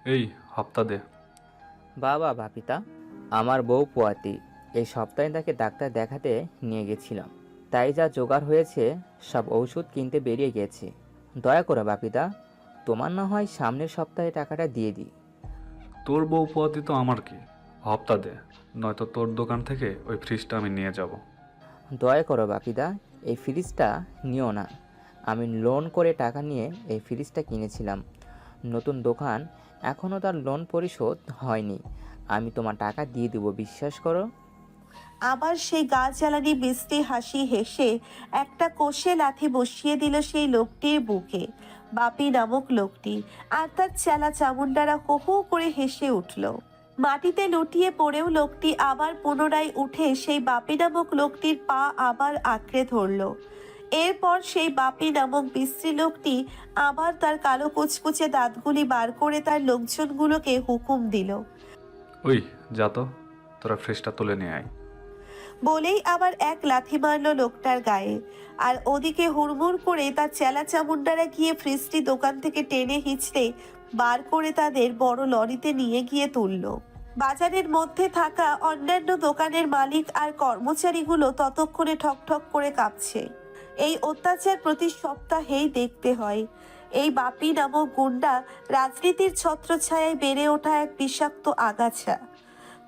এই হপ্তা দে। বাবা বাপিতা, আমার বউ পোয়াতি, এই সপ্তাহে তাকে ডাক্তার দেখাতে নিয়ে গেছিলাম, তাই যা জোগাড় হয়েছে সব ঔষধ কিনতে বেরিয়ে গেছে। দয়া করে বাপিতা, তোমার না হয় সামনের সপ্তাহে টাকাটা দিয়ে দিই। তোর বউ পোয়াতি তো আমার কি, হপ্তা দে, নয়তো তোর দোকান থেকে ওই ফ্রিজটা আমি নিয়ে যাব। দয়া করো বাপিদা, এই ফ্রিজটা নিও না। আমি লোন করে টাকা নিয়ে এই ফ্রিজটা কিনেছিলাম। নতুন দোকান, এখনও তার লোন পরিশোধ হয়নি। আমি তোমার টাকা দিয়ে দেবো, বিশ্বাস করো। আবার সেই গা জ্বালানি মিষ্টি হাসি হেসে একটা কষে লাথি বসিয়ে দিল সেই লোকটির বুকে। বাপি নামক লোকটি, আর তার চেলা চামুন্ডারা হো হো করে হেসে উঠল। মাটিতে লুটিয়ে পড়েও লোকটি আবার পুনরায় উঠে সেই বাপি নামক লোকটির পা আবার আঁকড়ে ধরল। এরপর সেই বাপি নামক বিশ্রী লোকটি আবার তার কালো কুচকুচে দাঁতগুলি বার করে তার লোকজনগুলোকে হুকুম দিল। ওই যা তো, তোরা ফ্রিজটা তুলে নিয়ে আয়। বলেই আবার এক লাথি মারল লোকটার গায়ে। আর ওদিকে হুড়মুড় করে তার চেলা চামুন্ডারা গিয়ে ফ্রিজটি দোকান থেকে টেনে হিঁচড়ে বার করে তাদের বড় লরিতে নিয়ে গিয়ে তুলল। বাজারের মধ্যে থাকা অন্যান্য দোকানের মালিক আর কর্মচারীগুলো ততক্ষণে ঠকঠক করে কাঁপছে। এই অত্যাচার প্রতি সপ্তাহেই দেখতে হয়। এই বাপি নামক গুন্ডা রাজনীতির ছত্রছায়ায় বেড়ে ওঠা এক বিষাক্ত আগাছা।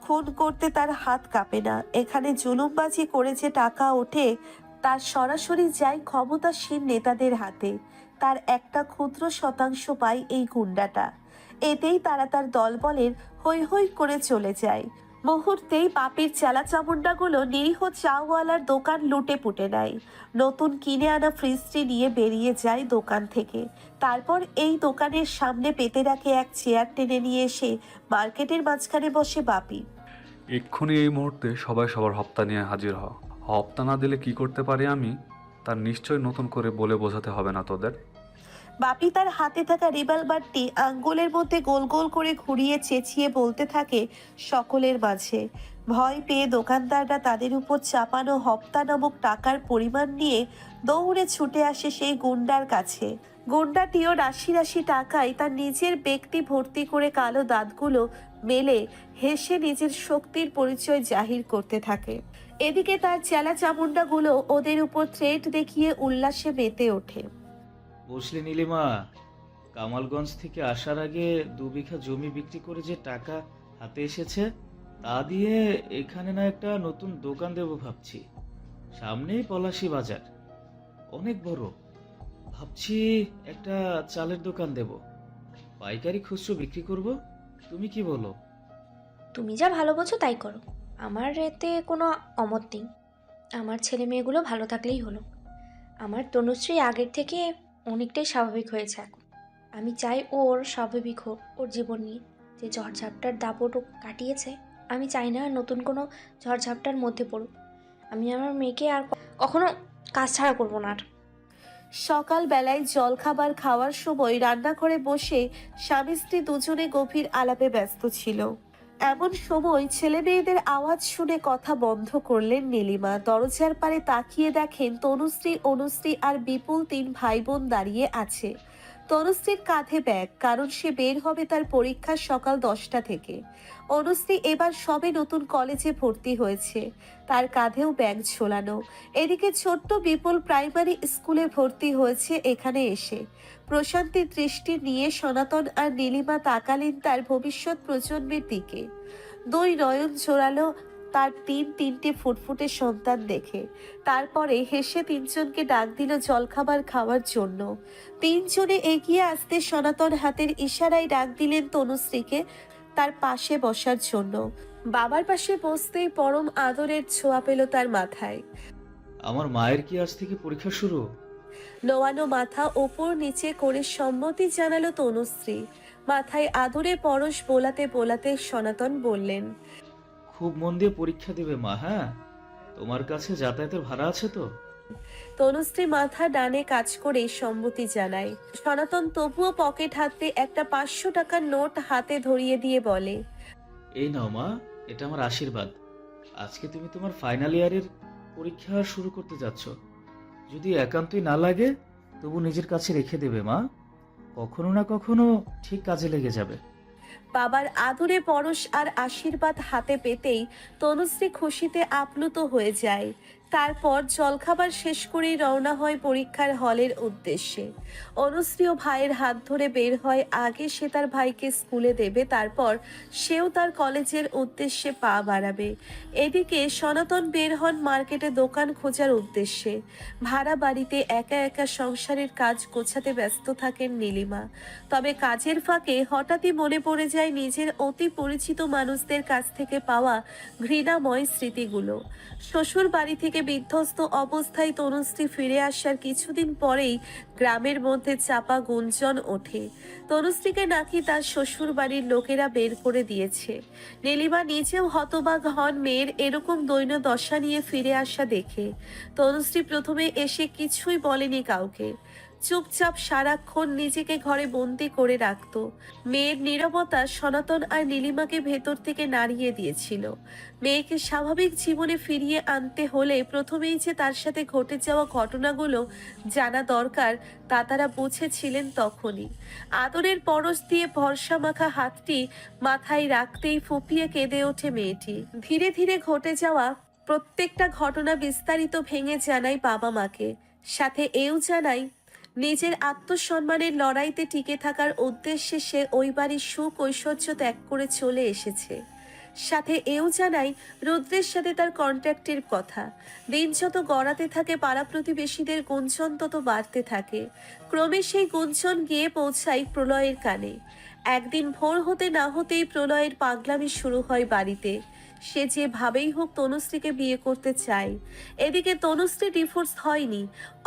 খুন করতে তার হাত কাঁপে না। এখানে জুলুমবাজি করে যে টাকা ওঠে তার সরাসরি যায় ক্ষমতাসীন নেতাদের হাতে। তার একটা ক্ষুদ্র শতাংশ পায় এই গুন্ডাটা। এতেই তারা তার দলবলের হৈ হৈ করে চলে যায়। মুহূর্তেই পাপির চেলা চামুন্ডাগুলো নিরীহ চাওয়ালার দোকান লুটে পুটে নেয়। নতুন কিনে আনা ফ্রিজটি নিয়ে বেরিয়ে যায় দোকান থেকে। তারপর এই দোকানের সামনে পেতে রাখে এক চেয়ার টেনে নিয়ে এসে মার্কেটের মাঝখানে বসে বাপি। এক্ষুনি এই মুহূর্তে সবাই সবার হপ্তা নিয়ে হাজির হ। হপ্তা না দিলে কি করতে পারি আমি, তার নিশ্চয় নতুন করে বলে বোঝাতে হবে না তোদের। বাপি তার হাতে থাকা রিভলভারটি আঙ্গুলের মধ্যে গোল গোল করে ঘুরিয়ে চেঁচিয়ে বলতে থাকে সকলের মাঝে। ভয় পেয়ে দোকানদাররা তাদের উপর চাপানো হপ্তা নামক টাকার পরিমাণ নিয়ে দৌড়ে ছুটে আসে সেই গুন্ডার কাছে। গুন্ডাটিও রাশি রাশি টাকায় তার নিজের ব্যক্তি ভর্তি করে কালো দাঁতগুলো মেলে হেসে নিজের শক্তির পরিচয় জাহির করতে থাকে। এদিকে তার চেলা চামুন্ডাগুলো ওদের উপর থ্রেট দেখিয়ে উল্লাসে মেতে ওঠে। বুঝলি নীলিমা, কামালগঞ্জ থেকে আসার আগে 2 বিঘা জমি বিক্রি করে যে টাকা হাতে এসেছে তা দিয়ে এখানে না একটা নতুন দোকান দেব ভাবছি। সামনেই পলাশী বাজার, অনেক বড়। ভাবছি একটা চালের দোকান দেব, পাইকারি খুচরো বিক্রি করব। তুমি কি বলো? তুমি যা ভালো বোঝো তাই করো, আমার এতে কোনো অমত নেই। আমার ছেলে মেয়েগুলো ভালো থাকলেই হলো। আমার তনুশ্রী আগের থেকে অনেকটাই স্বাভাবিক হয়েছে এখন। আমি চাই ওর স্বাভাবিক হোক, ওর জীবন নিয়ে যে ঝড়ঝাপটার দাপট ও কাটিয়েছে, আমি চাই না নতুন কোনো ঝড়ঝাপটার মধ্যে পড়ুক। আমি আমার মেয়েকে আর কখনো কাজ ছাড়া করবো না আর। সকালবেলায় জলখাবার খাওয়ার সময় রান্নাঘরে বসে স্বামী স্ত্রী দুজনে গভীর আলাপে ব্যস্ত ছিল। এমন সময় ছেলে মেয়েদের আওয়াজ শুনে কথা বন্ধ করলেন নীলিমা। দরজার পারে তাকিয়ে দেখেন তনুশ্রী, অনুশ্রী আর বিপুল 3 ভাই বোন দাঁড়িয়ে আছে। তনুশ্রীর কাঁধে ব্যাগ, কারণ সে বের হবে তার পরীক্ষা সকাল 10টা থেকে। অনুশ্রী এবার সবে নতুন কলেজে ভর্তি হয়েছে, তার কাঁধেও ব্যাগ ঝোলানো। এদিকে ছোট্ট বিপুল প্রাইমারি স্কুলে ভর্তি হয়েছে। এখানে এসে প্রশান্তির দৃষ্টি নিয়ে সনাতন আর নীলিমা তাকালেন তার ভবিষ্যৎ প্রজন্মের দিকে। 2 নয়ন জোড়ালো তার তিনটে ফুটফুটে সন্তান দেখে। তারপরে হেসে 3জনকে ডাক দিল জলখাবার খাওয়ার জন্য। 3জনে এগিয়ে আসতে সনাতন হাতের ইশারায় ডাক দিলেন তনুশ্রীকে তার পাশে বসার জন্য। বাবার পাশে বসতেই পরম আদরের ছোঁয়া পেল তার মাথায়। আমার মায়ের কি আজ থেকে পরীক্ষা শুরু? নোয়ানো মাথা ওপর নিচে করে সম্মতি জানালো তনুশ্রী। মাথায় আদরে পরশ বোলাতে বোলাতে সনাতন বললেন, খুব মন দিয়ে পরীক্ষা দেবে মা, হ্যাঁ? তোমার কাছে যাতায়াতের ভাড়া আছে তো? তনুশ্রী মাথা ডানে কাজ করে সম্মতি জানায়। সনাতন তবুও পকেট হাতে একটা 500 টাকার নোট হাতে ধরিয়ে দিয়ে বলে, এই নাও মা, এটা আমার আশীর্বাদ। আজকে তুমি তোমার ফাইনাল ইয়ারের পরীক্ষা শুরু করতে যাচ্ছ। যদি একান্তই না লাগে তবু নিজের কাছে রেখে দেবে মা, কখনো না কখনো ঠিক কাজে লেগে যাবে। বাবার আদরে পরশ আর আশীর্বাদ হাতে পেতেই তনুশ্রী খুশিতে আপ্লুত হয়ে যায়। তারপর জলখাবার শেষ করেই রওনা হয় পরীক্ষার হলের উদ্দেশ্যে। অনুশ্রী ও ভাইয়ের হাত ধরে বের হয়। আগে সে তার ভাইকে স্কুলে দেবে, তারপর সেও তার কলেজের উদ্দেশ্যে পা বাড়াবে। এদিকে সনাতন বের হন মার্কেটে দোকান খোঁজার উদ্দেশ্যে। ভাড়া বাড়িতে একা একা সংসারের কাজ গোছাতে ব্যস্ত থাকেন নীলিমা। তবে কাজের ফাঁকে হঠাৎই মনে পড়ে যায় নিজের অতি পরিচিত মানুষদের কাছ থেকে পাওয়া ঘৃণাময় স্মৃতিগুলো। শ্বশুর বাড়ি থেকে বিধ্বস্ত অবস্থায় তনুশ্রী ফিরে আসার কিছুদিন পরেই গ্রামের মধ্যে চাপা গুঞ্জন ওঠে তনুশ্রীকে নাকি তার শ্বশুর বাড়ির লোকেরা বের করে দিয়েছে। নীলিমা নিজেও হতবাক হন মেয়ের এরকম দৈন্য দশা নিয়ে ফিরে আসা দেখে। তনুশ্রী প্রথমে এসে কিছুই বলেনি কাউকে, চুপচাপ সারাক্ষণ নিজেকে ঘরে বন্দি করে রাখত। মেয়ের নীরবতা সনাতন আর নীলিমাকে ভেতর থেকে নাড়িয়ে দিয়েছিল। মেয়েকে স্বাভাবিক জীবনে ফিরিয়ে আনতে হলে প্রথমেই যে তার সাথে ঘটে যাওয়া ঘটনাগুলো জানা দরকার তা তারা বুঝেছিলেন তখনই। আদরের পরশ দিয়ে ভরসা মাখা হাতটি মাথায় রাখতেই ফুপিয়ে কেঁদে ওঠে মেয়েটি। ধীরে ধীরে ঘটে যাওয়া প্রত্যেকটা ঘটনা বিস্তারিত ভেঙে জানাই বাবা মাকে, সাথে এও জানাই নিজের আত্মসম্মানের লড়াইতে টিকে থাকার উদ্দেশ্যে সে ওই বাড়ির সুখ ঐশ্বর্য ত্যাগ করে চলে এসেছে। সাথে এও জানাই রুদ্রের সাথে তার কন্ট্যাক্টের কথা। দিন যত গড়াতে থাকে পাড়া প্রতিবেশীদের গুঞ্জন তত বাড়তে থাকে। ক্রমে সেই গুঞ্জন গিয়ে পৌঁছায় প্রলয়ের কানে। একদিন ভোর হতে না হতেই প্রলয়ের পাগলামি শুরু হয় বাড়িতে। সে যেভাবেই হোক তনুশ্রীকে বিয়ে করতে চায়। এদিকে তনুশ্রী ডিভোর্স হয়নি,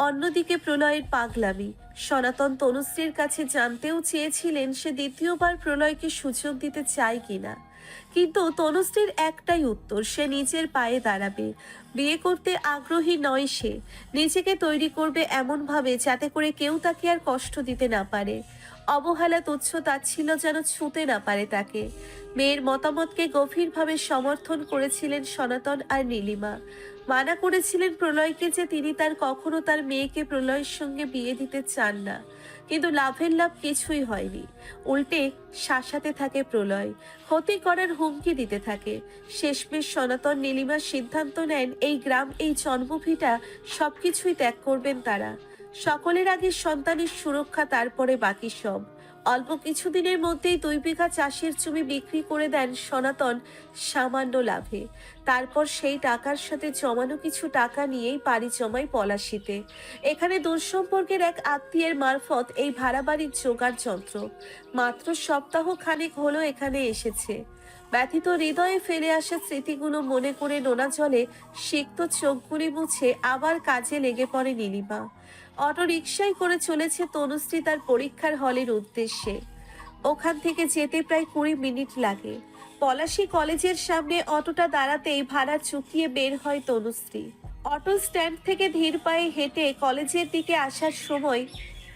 অন্যদিকে প্রলয়ের পাগলামি। সনাতন তনুশ্রীর কাছে জানতেও চেয়েছিলেন সে দ্বিতীয়বার প্রলয়কে সুযোগ দিতে চায় কিনা, কিন্তু তনুশ্রীর একটাই উত্তর, সে নিজের পায়ে দাঁড়াবে। বিয়ে করতে আগ্রহী নয় সে, নিজেকে তৈরি করবে এমনভাবে যাতে করে কেউ তাকে আর কষ্ট দিতে না পারে। অবহেলা তুচ্ছ তাচ্ছিল্য যেন ছুঁতে না পারে তাকে। মেয়ের মতামতকে গভীরভাবে সমর্থন করেছিলেন সনাতন আর নীলিমা। মানা করেছিলেন প্রলয়কে যে তিনি কখনো তার মেয়েকে প্রলয়ের সঙ্গে বিয়ে দিতে চান না। কিন্তু লাভের লাভ কিছুই হয়নি, উল্টে শাসাতে থাকে প্রলয়, ক্ষতি করার হুমকি দিতে থাকে। শেষমেশ সনাতন নীলিমার সিদ্ধান্ত নেন এই গ্রাম, এই জন্মভিটা সবকিছুই ত্যাগ করবেন তারা। সকলের আগে সন্তানের সুরক্ষা, তারপরে বাকি সব। অল্প কিছুদিনের মধ্যেই 2 বিঘা চাষের জমি বিক্রি করে দেন সনাতন সামান্য লাভে। তারপর সেই টাকার সাথে জমানো কিছু টাকা নিয়েই পাড়ি জমায় পলাশীতে। এখানে দুঃসম্পর্কের এক আত্মীয়ের মারফত এই ভাড়া বাড়ির জোগাড় যন্ত্র। মাত্র সপ্তাহ খানেক হলো এখানে এসেছে। ব্যথিত হৃদয়ে ফেলে আসা স্মৃতিগুলো মনে করে নোনা জলে সিক্ত চোখগুলি মুছে আবার কাজে লেগে পড়ে নীলিমা। অটো রিকশায় করে চলেছে তনুশ্রী তার পরীক্ষার হলের উদ্দেশ্যে। ওখান থেকে যেতে প্রায় 20 মিনিট লাগে। পলাশী কলেজের সামনে অটোটা দাঁড়াতেই ভাড়া চুকিয়ে বের হয় তনুশ্রী। অটো স্ট্যান্ড থেকে ধীর পায়ে হেঁটে কলেজের দিকে আসার সময়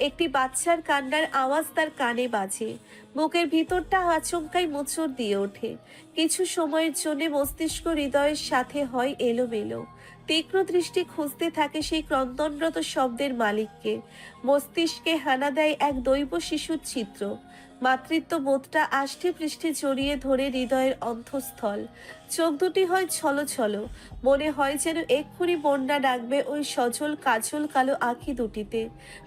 একটি বাচ্চার কান্নার আওয়াজ তার কানে বাজে। বুকের ভিতরটা আচমকাই মোচড় দিয়ে ওঠে। কিছু সময়ের জন্য মস্তিষ্ক হৃদয়ের সাথে হয় এলোমেলো। তীক্ষ্ণ দৃষ্টি খুঁজতে থাকে সেই ক্রন্দনরত শব্দের মালিককে। মস্তিষ্কে হানা দেয় এক দৈব শিশুর চিত্র। মাতৃত্ব বোধটা আষ্টে পৃষ্ঠে জড়িয়ে ধরে হৃদয়ের অন্তঃস্থল। চোখ দুটি হয় ছলো, মনে হয় যেন এক্ষুনি বন্যা ডাকবে ওই সজল কাজল কালো আঁখি দুটিতে।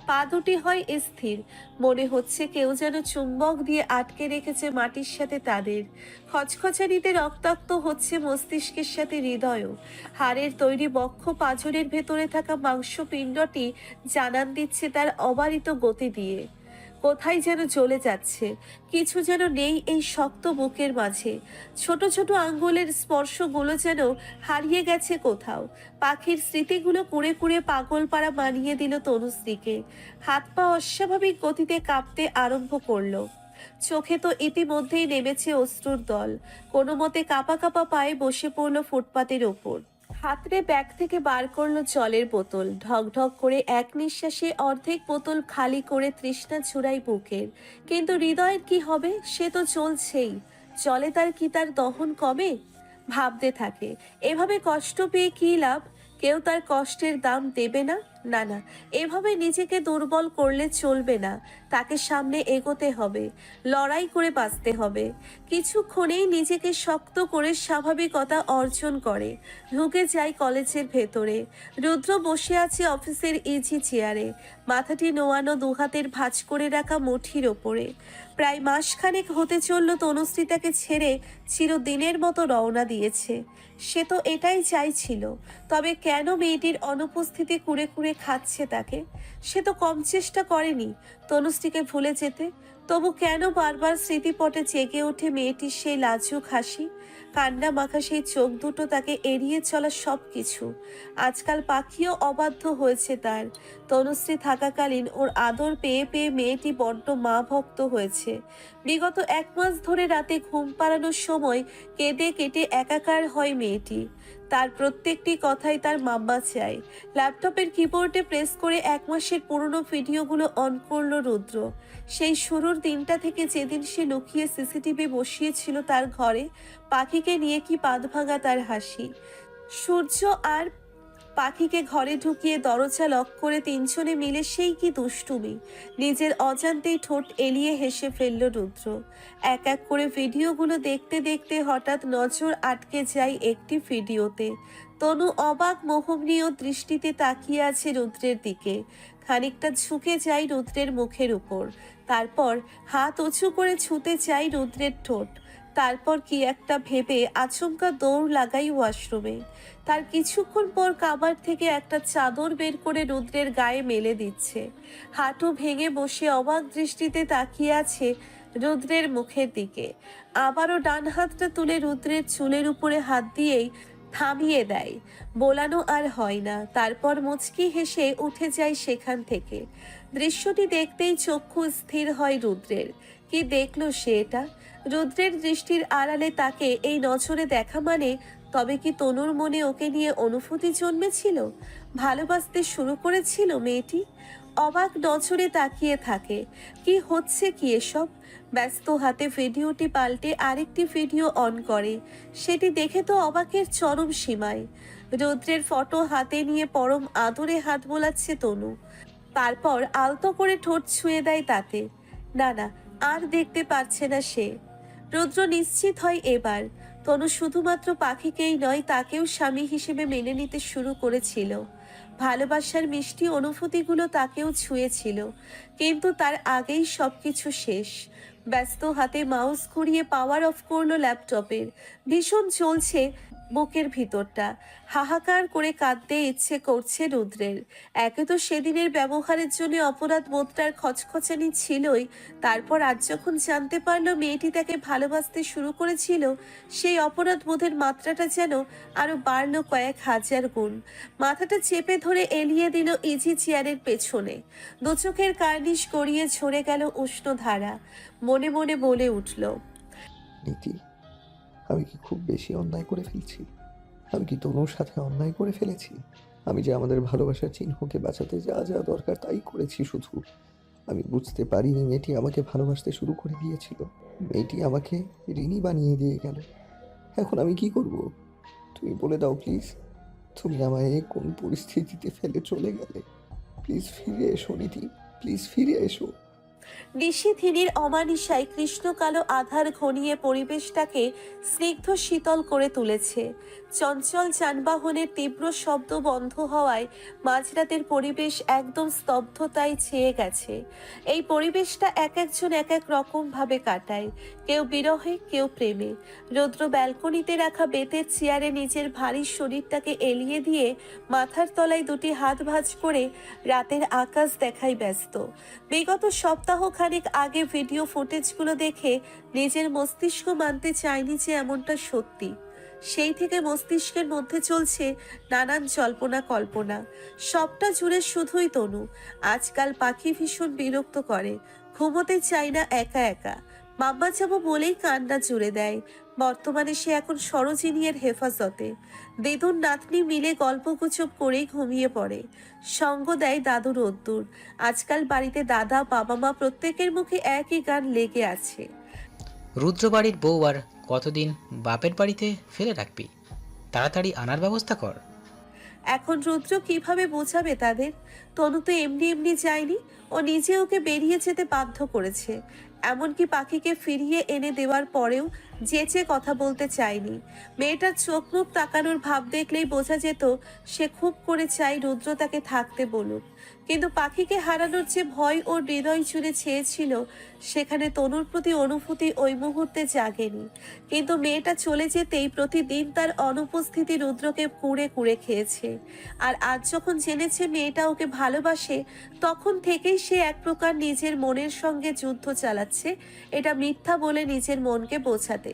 পা দুটি হয় স্থির, মনে হচ্ছে কেউ যেন চুম্বক দিয়ে আটকে রেখেছে মাটির সাথে তাদের। খচখচানিতে রক্তাক্ত হচ্ছে মস্তিষ্কের সাথে হৃদয়ও। হাড়ের তৈরি বক্ষ পাঁজরের ভেতরে থাকা মাংসপিণ্ডটি জানান দিচ্ছে তার অবারিত গতি দিয়ে। কোথায় যেন চলে যাচ্ছে, কিছু যেন নেই এই শক্ত বুকের মাঝে। ছোট ছোট আঙ্গুলের স্পর্শগুলো যেন হারিয়ে গেছে কোথাও। পাখির স্মৃতিগুলো কুড়ে কুড়ে পাগল পাড়া বানিয়ে দিল তনুশ্রীকে। হাত পা অস্বাভাবিক গতিতে কাঁপতে আরম্ভ করলো। চোখে তো ইতিমধ্যেই নেমেছে অশ্রুর দল। কোনো মতে কাঁপা কাঁপা পায়ে বসে পড়লো ফুটপাতের ওপর। হাতড়ে ব্যাগ থেকে বার করলো জলের বোতল। ঢক ঢক করে এক নিঃশ্বাসে অর্ধেক বোতল খালি করে তৃষ্ণা ছুড়াই বুকের। কিন্তু হৃদয়ের কি হবে, সে তো চলছেই। জলে তার দহন কমে? ভাবতে থাকে, এভাবে কষ্ট পেয়ে কি লাভ? কেউ তার কষ্টের দাম দেবে না। না না, এভাবে নিজেকে দুর্বল করলে চলবে না। তাকে সামনে এগোতে হবে, লড়াই করে বাঁচতে হবে। কিছুক্ষণেই নিজেকে শক্ত করে স্বাভাবিকতা অর্জন করে ঢুকে যায় কলেজের ভেতরে। রুদ্র বসে আছে অফিসের ইজি চেয়ারে, মাথাটি নোয়ানো, দুহাতের ভাঁজ করে রাখা মুঠির ওপরে। প্রায় মাসখানেক হতে চলল তনুশ্রী তাকে ছেড়ে চিরদিনের মতো রওনা দিয়েছে। সে তো এটাই চাইছিল, তবে কেন মেয়েটির অনুপস্থিতি কুরে কুরে খাচ্ছে তাকে? সে তো কম চেষ্টা করেনি তনুশ্রীকে ভুলে যেতে, তবু কেন বারবার স্মৃতিপটে জেগে ওঠে মেয়েটির সেই লাজুক হাসি, কান্না মাখা সেই চোখ দুটো, তাকে এড়িয়ে চলা সব কিছু। আজকাল পাখিও অবাধ্য হয়েছে তার। তনুশ্রী থাকাকালীন ওর আদর পেয়ে পেয়ে মেয়েটি বড্ড মা ভক্ত হয়েছে। বিগত 1 মাস ধরে রাতে ঘুম পাড়ানোর সময় কেঁদে কেটে একাকার হয় মেয়েটি। তার প্রত্যেকটি কথাই তার মাম্মা চায়। ল্যাপটপের কিবোর্ডে প্রেস করে 1 মাসের পুরনো ভিডিওগুলো অন করলো রুদ্র। সেই শুরুর দিনটা থেকে, যেদিন সে লুকিয়ে সিসিটিভি বসিয়েছিল তার ঘরে, পাখিকে নিয়ে কি বাঁধভাঙা তার হাসি। সূর্য আর পাখিকে ঘরে ঢুকিয়ে দরজা লক করে 3 জনে মিলে সেই কি দুষ্টুমি। নিজের অজান্তেই ঠোঁট এলিয়ে হেসে ফেলল রুদ্র। এক এক করে ভিডিওগুলো দেখতে দেখতে হঠাৎ নজর আটকে যায় একটি ভিডিওতে। তনু অবাক মোহনীয় দৃষ্টিতে তাকিয়ে আছে রুদ্রের দিকে। খানিকটা ঝুঁকে যায় রুদ্রের মুখের উপর, তারপর হাত উঁচু করে ছুঁতে চায় রুদ্রের ঠোঁট। তারপর কি একটা ভেবে আচমকা দৌড় লাগাই ওয়াশরুমে। তার কিছুক্ষণ পর কাবার থেকে একটা চাদর বের করে রুদ্রের গায়ে মেলে দিচ্ছে। হাঁটু ভেঙে বসে অবাক দৃষ্টিতে তাকিয়ে আছে রুদ্রের মুখের দিকে। আবারও ডান হাতটা তুলে রুদ্রের চুলের উপরে হাত দিয়েই থামিয়ে দেয়। বোলানো আর হয় না। তারপর মুচকি হেসে উঠে যায় সেখান থেকে। দৃশ্যটি দেখতেই চক্ষু স্থির হয় রুদ্রের। কি দেখলো সে এটা? রুদ্রের দৃষ্টির আড়ালে তাকে এই নজরে দেখা মানে, তবে কি তনুর মনে ওকে নিয়ে অনুভূতি জন্মেছিল? ভালোবাসতে শুরু করেছিল মেয়েটি? অবাক নজরে তাকিয়ে থাকে। কি হচ্ছে কি এসব? ব্যস্ত হাতে ভিডিওটি পাল্টে আরেকটি ভিডিও অন করে। সেটি দেখে তো অবাকের চরম সীমায়। রুদ্রের ফটো হাতে নিয়ে পরম আদরে হাত বোলাচ্ছে তনু। তারপর আলতো করে ঠোঁট ছুঁয়ে দেয় তাতে। না না, আর দেখতে পাচ্ছে না সে। রুদ্র নিশ্চিত হয় এবার তনু শুধুমাত্র পাখিকেই নয়, তাকেও স্বামী হিসেবে মেনে নিতে শুরু করেছিল। ভালোবাসার মিষ্টি অনুভূতিগুলো তাকেও ছুঁয়েছিল, কিন্তু তার আগেই সবকিছু শেষ। ব্যস্ত হাতে মাউস ঘুরিয়ে পাওয়ার অফ করলো ল্যাপটপের। ভীষণ চলছে বুকের ভিতরটা। হাহাকার করে কাঁদতে ইচ্ছে করছে রুদ্রের। একে তো সেদিনের ব্যবহারের জন্য অপরাধ বোধটার খচখচানি ছিলই, তারপর আজ যখন জানতে পারলো মেয়েটি তাকে ভালোবাসতে শুরু করেছিল, সেই অপরাধ বোধের মাত্রাটা যেন আরো বাড়লো কয়েক হাজার গুণ। মাথাটা চেপে ধরে এলিয়ে দিল ইজি চেয়ারের পেছনে। দু চোখের কার্নিশ গড়িয়ে ঝরে গেল উষ্ণ ধারা। মনে মনে বলে উঠল, নীতি, আমি কি খুব বেশি অন্যায় করে ফেলছি? আমি কি তনুর সাথে অন্যায় করে ফেলেছি? আমি যে আমাদের ভালোবাসার চিহ্নকে বাঁচাতে যা যা দরকার তাই করেছি, শুধু আমি বুঝতে পারিনি মেয়েটি আমাকে ভালোবাসতে শুরু করে দিয়েছিল। মেয়েটি আমাকে ঋণী বানিয়ে দিয়ে গেল। এখন আমি কি করব? তুমি বলে দাও প্লিজ। তুমি আমায় কোন পরিস্থিতিতে ফেলে চলে গেলে? প্লিজ ফিরে এসো নীতি, প্লিজ ফিরে এসো। নিশিথিনীর অমানিসায় কৃষ্ণকালো আধার ঘনিয়ে পরিবেশটাকে স্নিগ্ধ শীতল করে তুলেছে। চঞ্চল যানবাহনের তীব্র শব্দ বন্ধ হওয়ায় মাঝরাতের পরিবেশ একদম স্তব্ধতায় ছেয়ে গেছে। এই পরিবেশটা এক একজন এক এক রকম ভাবে কাটায়, কেউ বিরহে, কেউ প্রেমে। রৌদ্র ব্যালকনিতে রাখা বেতের চেয়ারে নিজের ভারী শরীরটাকে এলিয়ে দিয়ে মাথার তলায় দুটি হাত ভাঁজ করে রাতের আকাশ দেখায় ব্যস্ত। বিগত সপ্তাহখানেক আগে ভিডিও ফুটেজগুলো দেখে নিজের মস্তিষ্ক মানতে চায়নি যে এমনটা সত্যি। সেই থেকে মস্তিষ্কের মধ্যে চলছে নানান জল্পনা কল্পনা। সবটা জুড়ে শুধুই তনু। আজকাল পাখি ভীষণ বিরক্ত করে, ঘুমোতে চায় না একা একা। মাম্মা যাবো বলেই কান্না জুড়ে দেয়। বর্তমানে সে এখন সরোজিনীর হেফাজতে। দিদুর নাতনি মিলে গল্পগুজব করেই ঘুমিয়ে পড়ে। সঙ্গ দেয় দাদু রোদ্দুর। আজকাল বাড়িতে দাদা, বাবা মা প্রত্যেকের মুখে একই গান লেগে আছে। রুদ্রবাড়ির বউ আর কতদিন বাপের বাড়িতে ফেলে রাখবি? তাড়াতাড়ি আনার ব্যবস্থা কর। এখন রুদ্র কিভাবে বোঝাবে তাদের? তনু তো এমনি এমনি যায়নি, ও নিজে ওকে বেরিয়ে যেতে বাধ্য করেছে। এমনকি পাখিকে ফিরিয়ে এনে দেওয়ার পরেও যেচে কথা বলতে চায়নি। মেয়েটার চোখ মুখ তাকানোর ভাব দেখলেই বোঝা যেত সে খুব করে চাই রুদ্র তাকে থাকতে বলুক। কিন্তু পাখিকে হারানোর যে ভয় ওর হৃদয় জুড়ে ছেয়েছিল, সেখানে তনুর প্রতি অনুভূতি ওই মুহূর্তে জাগেনি। কিন্তু মেয়েটা চলে যেতেই প্রতিদিন তার অনুপস্থিতি রুদ্রকে কুড়ে কুড়ে খেয়েছে। আর আজ যখন জেনেছে মেয়েটা ওকে ভালোবাসে, তখন থেকেই সে এক প্রকার নিজের মনের সঙ্গে যুদ্ধ চালাচ্ছে, এটা মিথ্যা বলে নিজের মনকে বোঝাতে।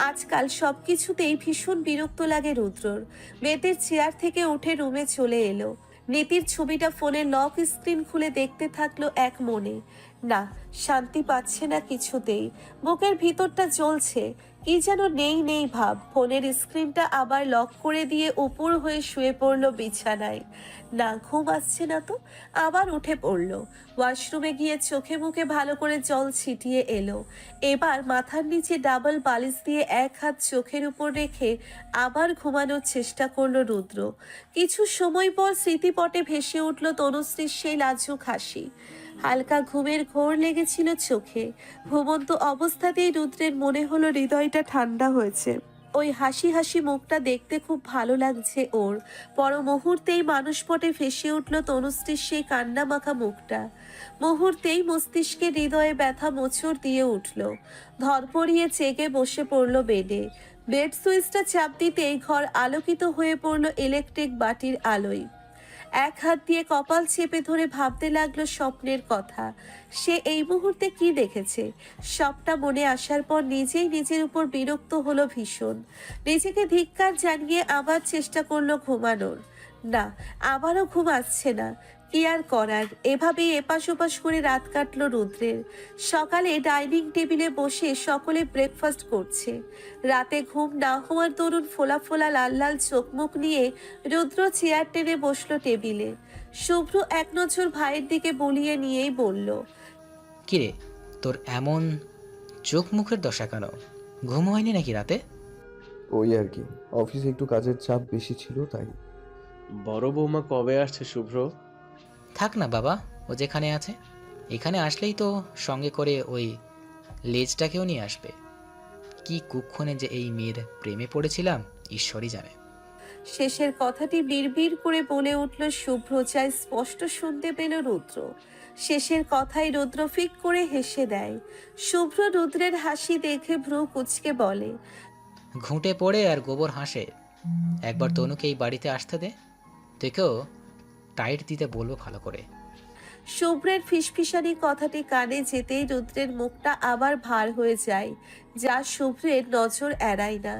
আজকাল সবকিছুতেই ভীষণ বিরক্ত লাগে রুদ্রর। বেতের চেয়ার থেকে উঠে রুমে চলে এলো। নীতির ছবিটা ফোনে লক স্ক্রিন খুলে দেখতে থাকলো এক মনে। না, শান্তি পাচ্ছে না কিছুতেই। বুকের ভিতরটা জ্বলছে, কি যেন নেই নেই ভাব। ফোনের স্ক্রিনটা আবার লক করে দিয়ে উপর হয়ে শুয়ে পড়লো বিছানায়। না, ঘুম আসছে না তো। আবার উঠে পড়লো। ওয়াশরুমে গিয়ে চোখে মুখে ভালো করে জল ছিটিয়ে এলো। এবার মাথার নিচে ডাবল বালিশ দিয়ে এক হাত চোখের উপর রেখে আবার ঘুমানোর চেষ্টা করলো রুদ্র। কিছু সময় পর স্মৃতিপটে ভেসে উঠল তনুশ্রীর সেই লাজুক হাসি। হালকা ঘুমের ঘোর লেগেছিল চোখে। ঘুমন্ত অবস্থাতেই রুদ্রের মনে হলো হৃদয়টা ঠান্ডা হয়েছে। ওই হাসি হাসি মুখটা দেখতে খুব ভালো লাগছে ওর। পর মুহূর্তেই মানুষপটে ভেসে উঠল তনুশ্রীর সেই কান্না মাখা মুখটা। মুহূর্তেই মস্তিষ্কে হৃদয়ে ব্যথা মোচড় দিয়ে উঠল। ধরপড়িয়ে চেগে বসে পড়ল বেডে। বেড সুইচটা চাপ দিতেই ঘর আলোকিত হয়ে পড়ল ইলেকট্রিক বাতির আলোয়। এক হাত দিয়ে কপাল চেপে ধরে ভাবতে লাগলো স্বপ্নের কথা। সে এই মুহূর্তে কি দেখেছে? সবটা মনে আসার পর নিজেই নিজের উপর বিরক্ত হলো ভীষণ। নিজেকে ধিক্কার জানিয়ে আবার চেষ্টা করলো ঘুমানোর। না, আবারও ঘুম আসছে না। কি আর করার, এভাবেই এপাশ ওপাশ করে রাত কাটলো রুদ্রের। সকালে ডাইনিং টেবিলে বসে সকলে ব্রেকফাস্ট করছে। রাতে ঘুম না হওয়ার দরুন ফোলা ফোলা লাল লাল চোখ মুখ নিয়ে রুদ্র চেয়ার টেনে বসলো টেবিলে। শুভ্র এক নজর ভাইয়ের দিকে বলিয়ে নিয়েই বলল, কিরে, তোর এমন চোখ মুখের দশা কেন? ঘুম হয়নি নাকি রাতে? ওই আর কি, অফিসে একটু কাজের চাপ বেশি ছিল তাই। বড় বৌমা কবে আসছে শুভ্র? থাক না বাবা, ও যেখানে আছে। এখানে আসলেই তো সঙ্গে করে ওই লেজটাকেও নিয়ে আসবে। কি কুক্ষণে যে এই মেয়ের প্রেমে পড়েছিলাম ঈশ্বরই জানে। শেষের কথাটি বিড়বিড় করে বলে উঠল শুভ্র, চাই স্পষ্ট শুনতে পেল রুদ্র। শেষের কথাই রুদ্র ফিক করে হেসে দেয়। শুভ্র রুদ্রের হাসি দেখে ভ্রু কুঁচকে বলে, ঘুঁটে পড়ে আর গোবর হাসে। একবার তনুকে এই বাড়িতে আসতে দে, তোকেও টাইট দিতে বলবো ভালো করে। শুভ্রের ফিসফিসানি কথাটি কানে যেতেই রুদ্রের মুখটা আবার ভার হয়ে যায়, যা শুভ্রের নজর এড়ায় না।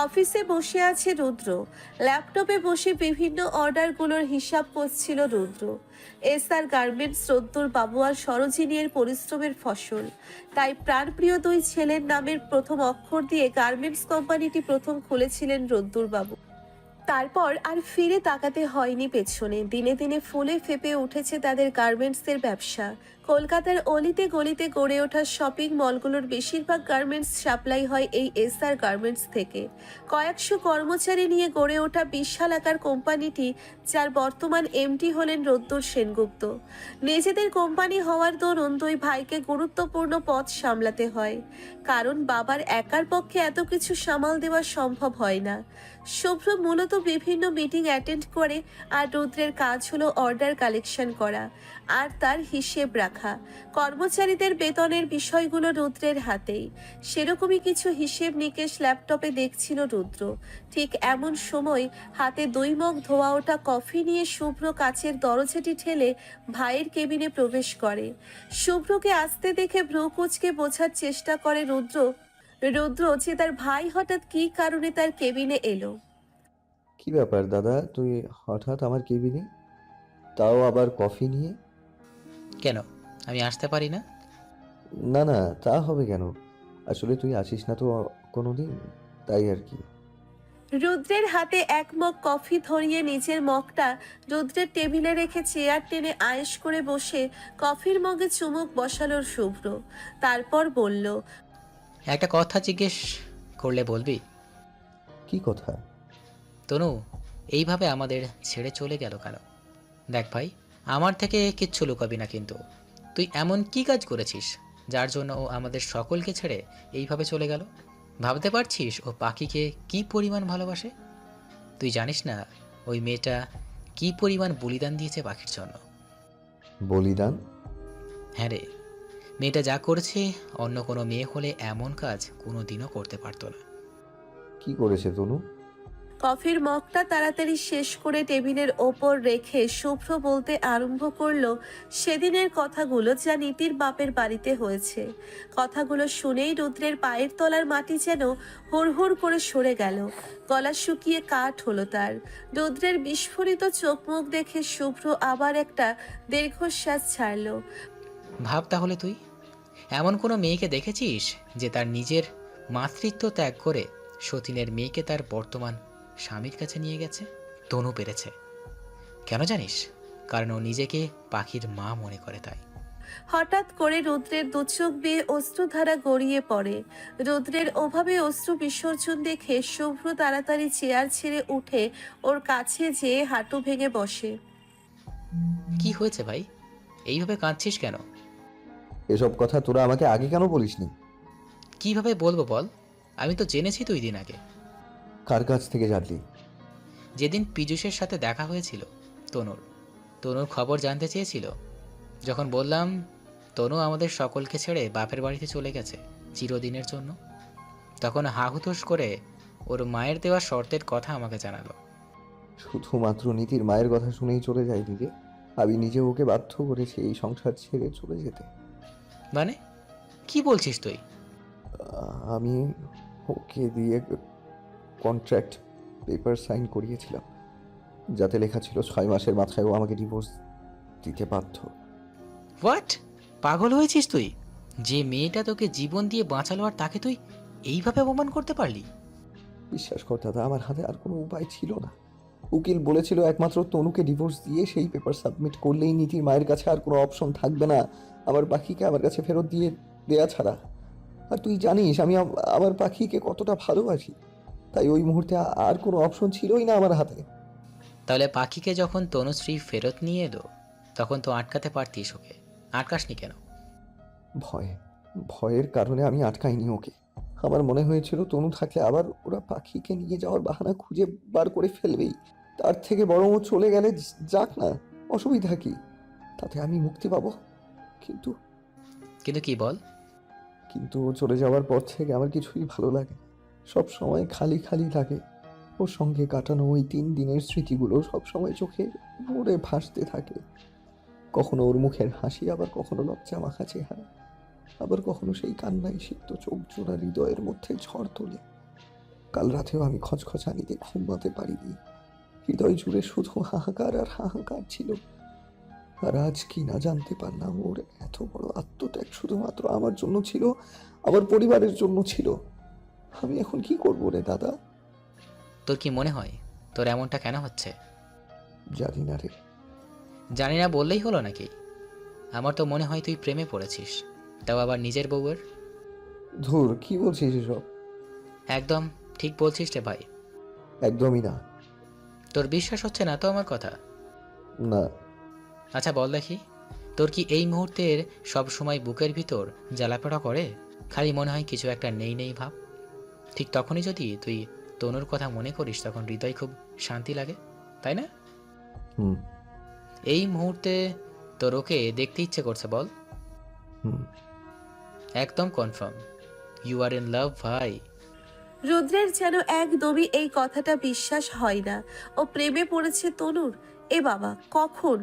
অফিসে বসে আছে রুদ্র। ল্যাপটপে বসে বিভিন্ন অর্ডারগুলোর হিসাব করছিল রুদ্র। এসআর গার্মেন্টস রোদ্দুর বাবু আর সরোজিনীর পরিশ্রমের ফসল। তাই প্রাণপ্রিয় দুই ছেলের নামের প্রথম অক্ষর দিয়ে গার্মেন্টস কোম্পানিটি প্রথম খুলেছিলেন রোদ্দুর বাবু। তারপর আর ফিরে তাকাতে হয়নি পেছনে। দিনে দিনে ফুলে ফেপে উঠেছে তাদের গার্মেন্টসের ব্যবসা। কলকাতার অলিতে গলিতে গড়ে ওঠা শপিং মলগুলোর বেশিরভাগ গার্মেন্টস সাপ্লাই হয় এই এসআর গার্মেন্টস থেকে। কয়েকশো কর্মচারী নিয়ে গড়ে ওঠা বিশাল আকার কোম্পানিটি, যার বর্তমান এমডি হলেন রোদ্দুর সেনগুপ্ত। নিজেদের কোম্পানি হওয়ার দরুন দুই ভাইকে গুরুত্বপূর্ণ পদ সামলাতে হয়, কারণ বাবার একার পক্ষে এত কিছু সামাল দেওয়া সম্ভব হয় না। শুভ্র মূলত বিভিন্ন মিটিং অ্যাটেন্ড করে, আর রুদ্রের কাজ হলো অর্ডার কালেকশন করা আর তার হিসেব রাখা। কর্মচারীদের বেতনের বিষয়গুলো রুদ্রের হাতেই। সেরকমই কিছু হিসেব নিকেশ ল্যাপটপে দেখছিল রুদ্র। ঠিক এমন সময় হাতে 2 মগ ধোয়া ওঠা কফি নিয়ে শুভ্র কাচের দরজাটি ঠেলে ভাইয়ের কেবিনে প্রবেশ করে। শুভ্রকে আসতে দেখে ভ্রু কুঁচকে বোঝার চেষ্টা করে রুদ্র যে তার ভাই হঠাৎ কী কারণে তার কেবিনে এলো। কি ব্যাপার দাদা, তুই হঠাৎ আমার কেবিনে, তাও আবার কফি নিয়ে? কেন, আমি আসতে পারি না? না না, তা হবে কেন? আসলে তুই আসিস না তো কোনোদিন, তাই আর কি। রুদ্রের হাতে 1 মগ কফি ধরিয়ে নিজের মগটা রুদ্রের টেবিলে রেখে চেয়ার টেনে আয়েশ করে বসে কফির মগে চুমুক বসালো শুভ্র। তারপর বলল, একটা কথা জিজ্ঞেস করলে বলবি? কি কথা? তনু এইভাবে আমাদের ছেড়ে চলে গেল কেন? দেখ ভাই, আমার থেকে কিচ্ছু লুকাবি না কিন্তু। তুই এমন কি কাজ করেছিস যার জন্য ও আমাদের সকলকে ছেড়ে এইভাবে চলে গেল? ভাবতে পারছিস ও পাখিকে কি পরিমাণ ভালোবাসে? তুই জানিস না ওই মেয়েটা কি পরিমাণ বলিদান দিয়েছে পাখির জন্য? বলিদান? হ্যাঁ রে, মেয়েটা যা করেছে অন্য কোনো মেয়ে হলে এমন কাজ কোনো দিনও করতে পারতো না। কি করেছে তনু? কফির মগটা তাড়াতাড়ি শেষ করে টেবিলের ওপর রেখে শুভ্র বলতে আরম্ভ করলো সেদিনের কথাগুলো যা নীতির বাপের বাড়িতে হয়েছে। কথাগুলো শুনেই রুদ্রের পায়ের তলার মাটি যেন হুড়হুড় করে সরে গেল। গলা শুকিয়ে কাঠ হলো তার। রুদ্রের বিস্ফোরিত চোখ মুখ দেখে শুভ্র আবার একটা দীর্ঘশ্বাস ছাড়লো। ভাব তাহলে, তুই এমন কোনো মেয়েকে দেখেছিস যে তার নিজের মাতৃত্ব ত্যাগ করে সতীনের মেয়েকে তার বর্তমান স্বামীর কাছে নিয়ে গেছে? তনু পেরেছে। কেন জানিস? কারণ ও নিজেকে পাখির মা মনে করে তাই। হঠাৎ করে রুদ্রের দুচোখ বেয়ে অশ্রুধারা গড়িয়ে পড়ে। রুদ্রের ওভাবে অশ্রু বিসর্জন দেখে শুভ্র তাড়াতাড়ি চেয়ার ছেড়ে উঠে ওর কাছে যেয়ে হাঁটু ভেঙে বসে। কি হয়েছে ভাই? এইভাবে কাঁদছিস কেন? এসব কথা তোরা আমাকে আগে কেন বলিসনি? কিভাবে বলবো বল? আমি তো জেনেছি 2 দিন আগে। কার কাছ থেকে জানলি? যেদিন পীযূষের সাথে দেখা হয়েছিল তনুর খবর জানতে চেয়েছিল। যখন বললাম তনু আমাদের সকলকে ছেড়ে বাপের বাড়িতে চলে গেছে চিরদিনের জন্য, তখন হাহুতোষ করে ওর মায়ের দেওয়া শর্তের কথা আমাকে জানালো। শুধুমাত্র নীতির মায়ের কথা শুনেই চলে যায়নি রে। আমি নিজে ওকে বাধ্য করেছি এই সংসার ছেড়ে চলে যেতে। মানে কি বলছিস তুই? আমি ওকে দিয়ে কন্ট্রাক্ট পেপার সাইন করিয়েছিলাম, যাতে লেখা ছিল 6 মাসের মাথায় ও আমাকে ডিভোর্স দিতে বাধ্য। হোয়াট? পাগল হয়েছিস তুই? যে মেয়েটা তোকে জীবন দিয়ে বাঁচালো আর তাকে তুই এইভাবে অপমান করতে পারলি? বিশ্বাস কর দাদা, আমার হাতে আর কোনো উপায় ছিল না। উকিল বলেছিল একমাত্র তনুকে ডিভোর্স দিয়ে সেই পেপার সাবমিট করলেই নীতির মায়ের কাছে আর কোনো অপশন থাকবে না আমার পাখিকে আমার কাছে ফেরত দিয়ে দেয়া ছাড়া। আর তুই জানিস আমি আমার পাখিকে কতটা ভালোবাসি, তাই ওই মুহূর্তে আর কোনো অপশন ছিলই না আমার হাতে। তাহলে পাখিকে যখন তনুশ্রী ফেরত নিয়ে এলো তখন তো আটকাতে পারতিস ওকে, আটকাসনি কেন? ভয়ের কারণে আমি আটকাইনি ওকে। আমার মনে হয়েছিল তনু থাকলে আবার ওরা পাখিকে নিয়ে যাওয়ার বাহানা খুঁজে বার করে ফেলবেই। তার থেকে বরং ও চলে গেলে যাক না, অসুবিধা কি? তাতে আমি মুক্তি পাবো। কিন্তু কিন্তু কি বল? কিন্তু ও চলে যাওয়ার পর থেকে আমার কিছুই ভালো লাগে না। সব সময় খালি খালি লাগে। ওর সঙ্গে কাটানো ওই 3 দিনের স্মৃতিগুলো সব সময় চোখে ভরে ভাসতে থাকে। কখনো ওর মুখের হাসি, আবার কখনো লজ্জা মাখা চেহারা, আবার কখনো সেই কান্নায় সিক্ত চোখ জোড়া হৃদয়ের মধ্যে ঝড় তোলে। কাল রাতেও আমি খচখচানিতে ঘুমাতে পারিনি। হৃদয় জুড়ে শুধু হাহাকার আর হাহাকার ছিল। আর আজ কি না জানতে পারলাম ওর এত বড় আত্মত্যাগ শুধুমাত্র আমার জন্য ছিল, আমার পরিবারের জন্য ছিল। আমি এখন কি করবো রে দাদা? তোর কি মনে হয় তোর এমনটা কেন হচ্ছে? জানি না রে। জানি না বললেই হলো নাকি? আমার তো মনে হয় তুই প্রেমে পড়েছিস, তাও আবার নিজের বউয়ের। ধুর, কি বলছিস এসব? একদম ঠিক বলছিস রে ভাই। একদমই না। তোর বিশ্বাস হচ্ছে না তো আমার কথা? না। আচ্ছা বল দেখি, তোর কি এই মুহূর্তের সব সময় বুকের ভিতর জ্বালাপোড়া করে? খালি মনে হয় কিছু একটা নেই নেই ভাব? ঠিক তখনই যদি তুই তনুর কথা মনে করিস তখন হৃদয় খুব শান্তি লাগে, তাই না? হুম। এই মুহূর্তে তোর ওকে দেখতে ইচ্ছে করছে বল? হুম। একদম confirm you are in love ভাই? রুদ্রের যেন একদমই এই কথাটা বিশ্বাস হয় না। ও প্রেমে পড়েছে তনুর? এ বাবা, কখন,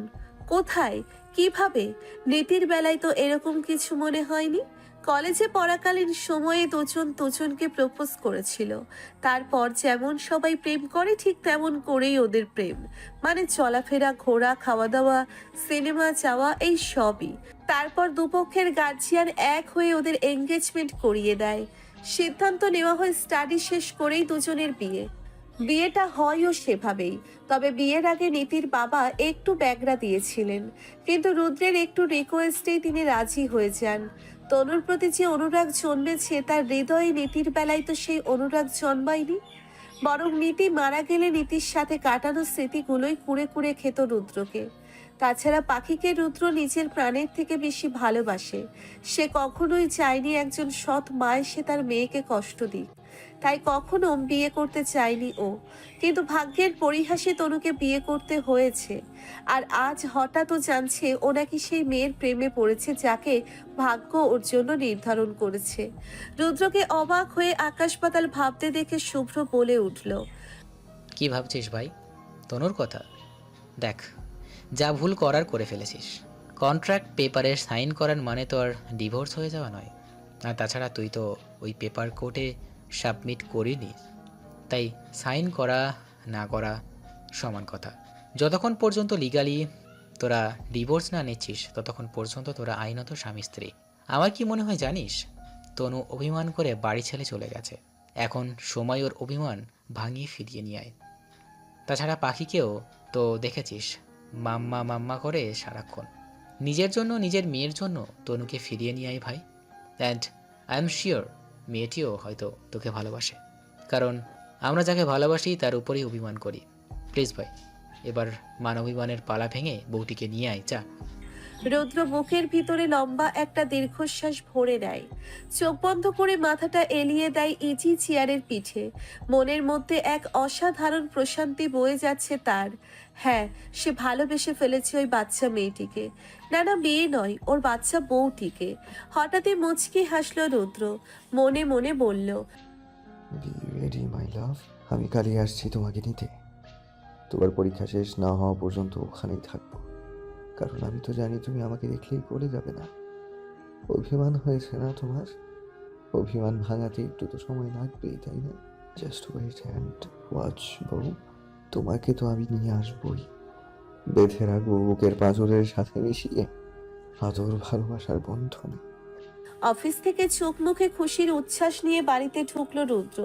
কোথায়, কিভাবে? নীতির বেলায় তো এরকম কিছু মনে হয়নি। কলেজে পড়াকালীন সময়ে দুজনকে প্রপোজ করেছিল। তারপর যেমন সবাই প্রেম করে ঠিক তেমন করেই ওদের প্রেম। মানে চলাফেরা, ঘোরা, খাওয়া দাওয়া, সিনেমা যাওয়া, এই সবই। তারপর দুপক্ষের গার্জিয়ান এক হয়ে ওদের এঙ্গেজমেন্ট করিয়ে দেয়। সিদ্ধান্ত নেওয়া হয় স্টাডি শেষ করেই দুজনের বিয়ে। বিয়েটা হয়ও সেভাবেই। তবে বিয়ের আগে নীতির বাবা একটু ব্যাগরা দিয়েছিলেন, কিন্তু রুদ্রের একটু রিকোয়েস্টেই তিনি রাজি হয়ে যান। তনুর প্রতি যে অনুরাগ জন্মেছে তার হৃদয়ে নীতির বেলায় তো সেই অনুরাগ জন্মায়নি। বরং নীতি মারা গেলে নীতির সাথে কাটানো স্মৃতিগুলোই কুড়ে কুড়ে খেত রুদ্রকে। তাছাড়া পাখিকে রুদ্র নিজের প্রাণের থেকে বেশি ভালোবাসে। সে কখনোই চায়নি একজন সৎ মা এসে তার মেয়েকে কষ্ট দিক, তাই কখনো বিয়ে করতে চায়নি ও। কিন্তু ভাগ্যের পরিহাসে তনুকে বিয়ে করতে হয়েছে। আর আজ হঠাৎ ও জানছে ও নাকি সেই মেয়ের প্রেমে পড়েছে যাকে ভাগ্য ওর জন্য নির্ধারণ করেছে। রুদ্রকে অবাক হয়ে আকাশ পাতাল ভাবতে দেখে শুভ্র বলে উঠল, কি ভাবছিস ভাই? তনুর কথা? দেখ, যা ভুল করার করে ফেলেছিস। কন্ট্রাক্ট পেপারে সাইন করার মানে তো আর ডিভোর্স হয়ে যাওয়া নয়। আর তাছাড়া তুই তো ওই পেপার কোর্টে সাবমিট করিনি, তাই সাইন করা না করা সমান কথা। যতক্ষণ পর্যন্ত লিগালি তোরা ডিভোর্স না নিচ্ছিস ততক্ষণ পর্যন্ত তোরা আইনত স্বামী স্ত্রী। আমার কি মনে হয় জানিস? তনু অভিমান করে বাড়ি ছেড়ে চলে গেছে। এখন সময় ওর অভিমান ভাঙিয়ে ফিরিয়ে নিয়ে আয়। তাছাড়া পাখিকেও তো দেখেছিস, মাম্মা মাম্মা করে সারাক্ষণ। নিজের জন্য, নিজের মেয়ের জন্য তনুকে ফিরিয়ে নিয়ে আয় ভাই। অ্যান্ড আই এম শিওর মেয়েটিও হয়তো তোকে ভালোবাসে, কারণ আমরা যাকে ভালোবাসি তার উপরেই অভিমান করি। প্লিজ ভাই, এবার মান অভিমানের পালা ভেঙে বউটিকে নিয়ে আয় যা। রুদ্র বুকের ভিতরে লম্বা একটা দীর্ঘশ্বাস ভরে নেয়। চোখ বন্ধ করে মাথাটা এলিয়ে দেয় ইজি চেয়ারের পিঠে। মনের মধ্যে এক অসাধারণ প্রশান্তি বয়ে যাচ্ছে তার। হ্যাঁ, সে ভালোবেসে ফেলেছে ওই বাচ্চা মেয়েটিকে। না না, মেয়ে নয়, ওর বাচ্চা বউটিকে। হঠাৎই মুচকি হাসল রুদ্র, মনে মনে বলল, বি রেডি মাই লাভ, আমি কালই আসছি তোমাকে নিতে। তোমার পরীক্ষা শেষ না হওয়া পর্যন্ত ওখানেই থাকবো, কারণ আমি তো জানি তুমি আমাকে দেখলেই গলে যাবে না। অভিমান হয়েছে না তোমার? অভিমান ভাঙাতে একটু তো সময় লাগবেই, তাই না? জাস্ট ওয়েট অ্যান্ড ওয়াচ বউ, তোমাকে তো আমি নিয়ে আসবই। বেঁধে রাখবো বুকের পাঁজরের সাথে মিশিয়ে আদর ভালোবাসার বন্ধনে। অফিস থেকে চোখ মুখে খুশির উচ্ছ্বাস নিয়ে বাড়িতে ঢুকলো রুদ্র।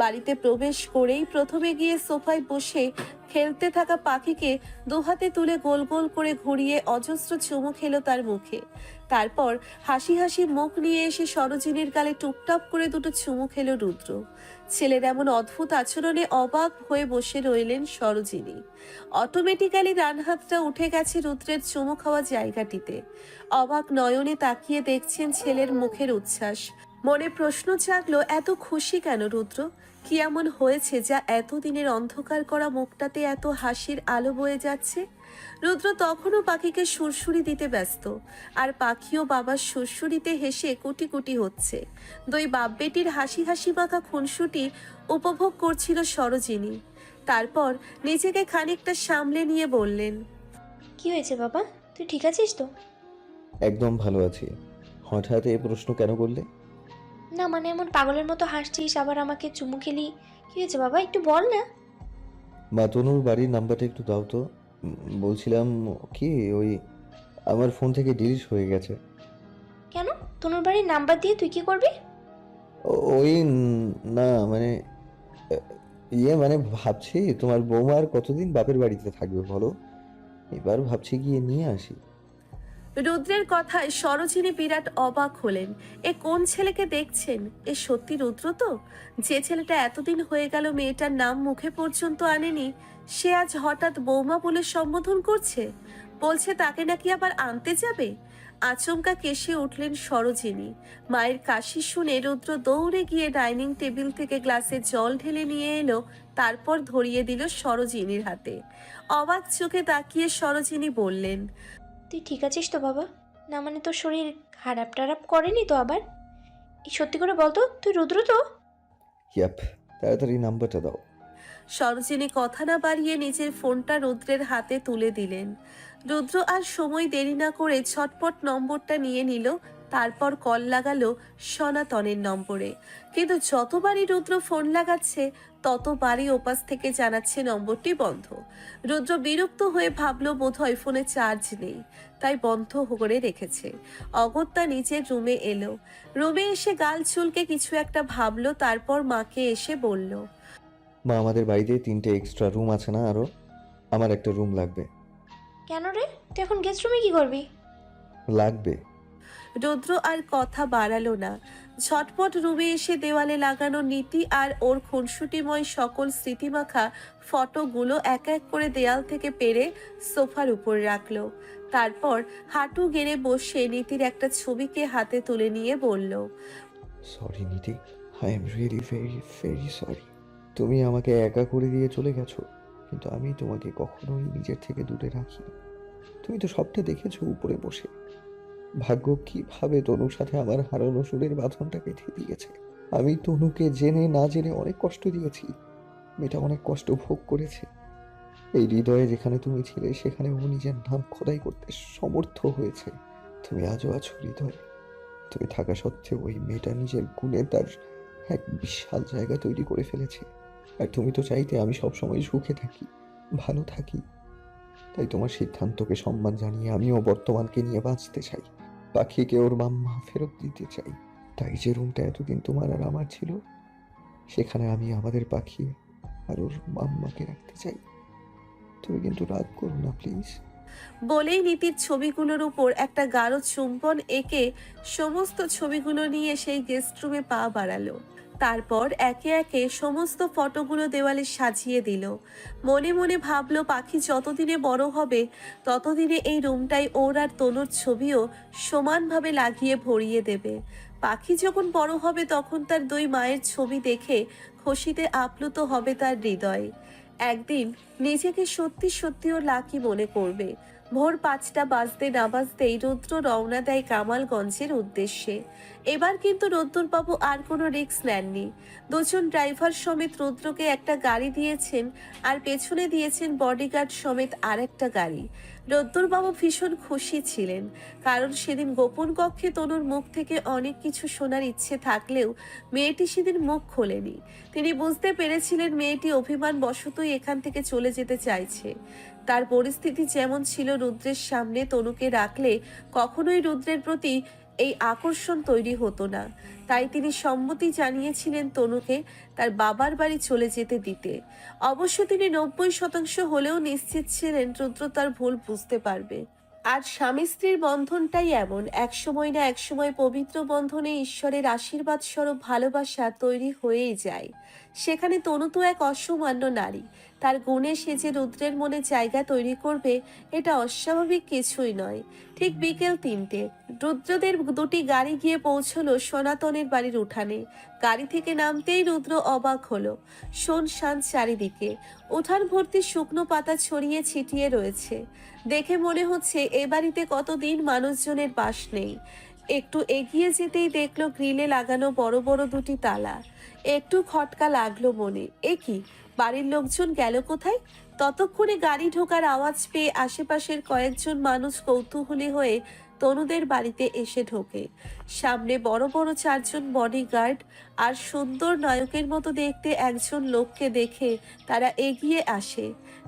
বাড়িতে প্রবেশ করেই প্রথমে গিয়ে সোফায় বসে খেলতে থাকা পাখিকে দুহাতে তুলে গোল গোল করে ঘুরিয়ে অজস্র চুমু খেলো তার মুখে। তারপর হাসি হাসি মুখ নিয়ে এসে সরোজিনীর গালে টুপটাপ করে দুটো চুমু খেলো রুদ্র। ছেলের এমন অদ্ভুত আচরণে অবাক হয়ে বসে রইলেন সরোজিনী। অটোমেটিক্যালি ডান হাতটা উঠে গেছে রুদ্রের চুমু খাওয়া জায়গাটিতে। অবাক নয়নে তাকিয়ে দেখছেন ছেলের মুখের উচ্ছ্বাস। মনে প্রশ্ন জাগলো, এত খুশি কেন রুদ্র? কি এমন হয়েছে যা এতদিনের অন্ধকার করা মুখটাতে এত হাসির আলো বয়ে যাচ্ছে? রুদ্র তখনও পাখিকে সুরসুরি দিতে ব্যস্ত, আর পাখিও বাবার সুরসুরিতে হেসে কুটি কুটি হচ্ছে। দুই বাপ বেটির হাসি হাসি মাখা খুনসুটি উপভোগ করছিল সরোজিনী। তারপর নিজেকে খানিকটা সামলে নিয়ে বললেন, কি হয়েছে বাবা, তুই ঠিক আছিস তো? একদম ভালো আছি। হঠাৎ এই প্রশ্ন কেন করলে? না মানে এমন পাগলের মতো হাসছিস, আবার আমাকে চুমু খেলি, কি হয়েছে বাবা একটু বল না। মা, তনুর বাড়ির নাম্বারটা একটু দাও তো। বলছিলাম কি, ওই আমার ফোন থেকে ডিলিট হয়ে গেছে। কেন? তনুর বাড়ির নাম্বার দিয়ে তুই কি করবি? ওই না মানে মানে ভাবছি তোমার বৌমা আর কতদিন বাপের বাড়িতে থাকবে বলো, এবার ভাবছি গিয়ে নিয়ে আসি। রুদ্রের কথায় সরোজিনী বিরাট অবাক হলেন। এ কোন ছেলেকে দেখছেন? এ সত্যি রুদ্র তো? যে ছেলেটা এতদিন হয়ে গেল মেয়েটার নাম মুখে পর্যন্ত আনেনি, সে আজ হঠাৎ বৌমা বলে সম্বোধন করছে। বলছে তাকে নাকি আবার আনতে যাবে। আচমকা কেসে উঠলেন সরোজিনী। মায়ের কাশি শুনে রুদ্র দৌড়ে গিয়ে ডাইনিং টেবিল থেকে গ্লাসে জল ঢেলে নিয়ে এলো, তারপর ধরিয়ে দিল সরোজিনীর হাতে। অবাক চোখে তাকিয়ে সরোজিনী বললেন, তুই ঠিক আছিস তো বাবা? না মানে তোর শরীর খারাপ টারাপ করেনি তো আবার? এই সত্যি করে বলতো, তুই রুদ্র তো? ইয়াপ, তাড়াতাড়ি নাম্বারটা দাও। সরোজিনী কথা না বাড়িয়ে নিজের ফোনটা রুদ্রের হাতে তুলে দিলেন। রুদ্র আর সময় দেরি না করে ছটপট নম্বরটা নিয়ে নিল, তারপর কল লাগালো সনাতনের নম্বরে। কিন্তু যতবারই রুদ্র ফোন লাগাচ্ছে ততবারই ওপাশ থেকে জানাচ্ছে নম্বরটি বন্ধ। রুদ্র বিরক্ত হয়ে ভাবলো বোধহয় ফোনে চার্জ নেই, তাই বন্ধ করে রেখেছে। অগত্যা নিজের রুমে এলো। রুমে এসে গাল চুলকে কিছু একটা ভাবলো, তারপর মাকে এসে বলল, মা, আমাদের বাড়িতে 3টে এক্সট্রা রুম আছে না আরো? আমার একটা রুম লাগবে। কেন রে, তুই এখন গেস্ট রুমে কি করবি? লাগবে। রুদ্র আর কথা বাড়ালো না। ঝটপট রুমে এসে দেওয়ালে লাগানো নীতি আর ওর খুনসুটিময় সকল স্মৃতিমাখা ফটোগুলো এক এক করে দেয়াল থেকে পেরে সোফার উপর রাখলো। তারপর হাঁটু গেড়ে বসে নীতির একটা ছবিকে হাতে তুলে নিয়ে বলল, সরি নীতি, I am really very very sorry. তুমি আমাকে একা করে দিয়ে চলে গেছো, কিন্তু আমি তোমাকে কখনোই নিজের থেকে দূরে রাখিনি। তুমি তো সবটা দেখেছো উপরে বসে। ভাগ্য কিভাবে তনুর সাথে আমার হারানো সুরের বাঁধনটা কেটে দিয়েছে। আমি তনুকে জেনে না জেনে অনেক কষ্ট দিয়েছি। মেয়েটা অনেক কষ্ট ভোগ করেছে। এই হৃদয়ে যেখানে তুমি ছিলে সেখানে ও নিজের নাম খোদাই করতে সমর্থ হয়েছে। তুমি আজও আছো হৃদয়ে। তুমি থাকা সত্ত্বেও ওই মেয়েটা নিজের গুণে তার এক বিশাল জায়গা তৈরি করে ফেলেছে। আর তুমি তো চাইতে আমি সবসময় সুখে থাকি, ভালো থাকি। তাই তোমার সিদ্ধান্তকে সম্মান জানিয়ে আমিও বর্তমানকে নিয়ে বাঁচতে চাই। পাখিকে ওর মাম্মা ফেরত দিতে চাই। তাই যে রুমটা এতদিন তোমার আর আমার ছিল, সেখানে আমি আমাদের পাখি আর ওর মাম্মাকে রাখতে চাই। তুমি কিন্তু রাগ করো না প্লিজ। বলেই নীতির ছবিগুলোর উপর একটা গাঢ় চুম্বন এঁকে সমস্ত ছবিগুলো নিয়ে সেই গেস্ট রুমে পা বাড়ালো। তারপর একে একে সমস্ত ফটোগুলো দেওয়ালে সাজিয়ে দিল। মনে মনে ভাবলো পাখি যতদিনে বড় হবে ততদিনে এই রুমটাই ওর আর তনুর ছবিও সমানভাবে লাগিয়ে ভরিয়ে দেবে। পাখি যখন বড় হবে তখন তার দুই মায়ের ছবি দেখে খুশিতে আপ্লুত হবে তার হৃদয়। একদিন নিজেকে সত্যি সত্যি ও লাকি মনে করবে। ভোর 5টা বাজতে না বাজতেই রুদ্র রওনা দেয় কামালগঞ্জের উদ্দেশ্যে। এবার কিন্তু রুদ্রবাবু আর কোনো রিস্ক নেননি। দুজন ড্রাইভার সমেত রুদ্রকে একটা গাড়ি দিয়েছেন আর পেছনে দিয়েছেন বডিগার্ড সমেত আরেকটা গাড়ি। রুদ্রবাবু ভীষণ খুশি ছিলেন, কারণ সেদিন গোপন কক্ষে তনুর মুখ থেকে অনেক কিছু শোনার ইচ্ছে থাকলেও মেয়েটি সেদিন মুখ খোলেনি। তিনি বুঝতে পেরেছিলেন মেয়েটি অভিমান বশতই এখান থেকে চলে যেতে চাইছে। তার পরিস্থিতি যেমন ছিল, রুদ্রের সামনে তনুকে রাখলে কখনোই রুদ্রের প্রতি এই আকর্ষণ তৈরি হতো না। তাই তিনি সম্মতি জানিয়েছিলেন তনুকে তার বাবার বাড়ি চলে যেতে দিতে। অবশ্য তিনি 90% হলেও নিশ্চিত ছিলেন রুদ্র তার ভুল বুঝতে পারবে। আর স্বামী স্ত্রীর বন্ধনটাই এমন, একসময় না একসময় পবিত্র বন্ধনে ঈশ্বরের আশীর্বাদ স্বরূপ ভালোবাসা তৈরি হয়েই যায়। সেখানে তনু তো এক অসামান্য নারী। তার গুণে সে যে রুদ্রের মনে জায়গা তৈরি করবে এটা অস্বাভাবিক কিছুই নয়। ঠিক বিকেল 3টে রুদ্রদের দুটি গাড়ি গিয়ে পৌঁছলো সনাতনের বাড়ির উঠানে। গাড়ি থেকে নামতেই রুদ্র অবাক হলো। শুনশান চারিদিকে, উঠান ভর্তি শুকনো পাতা ছড়িয়ে ছিটিয়ে রয়েছে। দেখে মনে হচ্ছে এ বাড়িতে কতদিন মানুষজনের বাস নেই। একটু এগিয়ে যেতেই দেখলো গ্রিলে লাগানো বড় বড় দুটি তালা। একটু খটকা লাগলো মনে, এ কি, বাড়ির লোকজন গেল কোথায়? ততক্ষণে গাড়ি ঢোকার আওয়াজ পেয়ে আশেপাশের কয়েকজন মানুষ কৌতূহলী হয়ে তনুদের বাড়িতে এসে ঢোকে। সামনে বড় বড় 4জন বডিগার্ড আর সুন্দর নায়কের মতো দেখতে একজন লোককে দেখে তারা এগিয়ে আসে।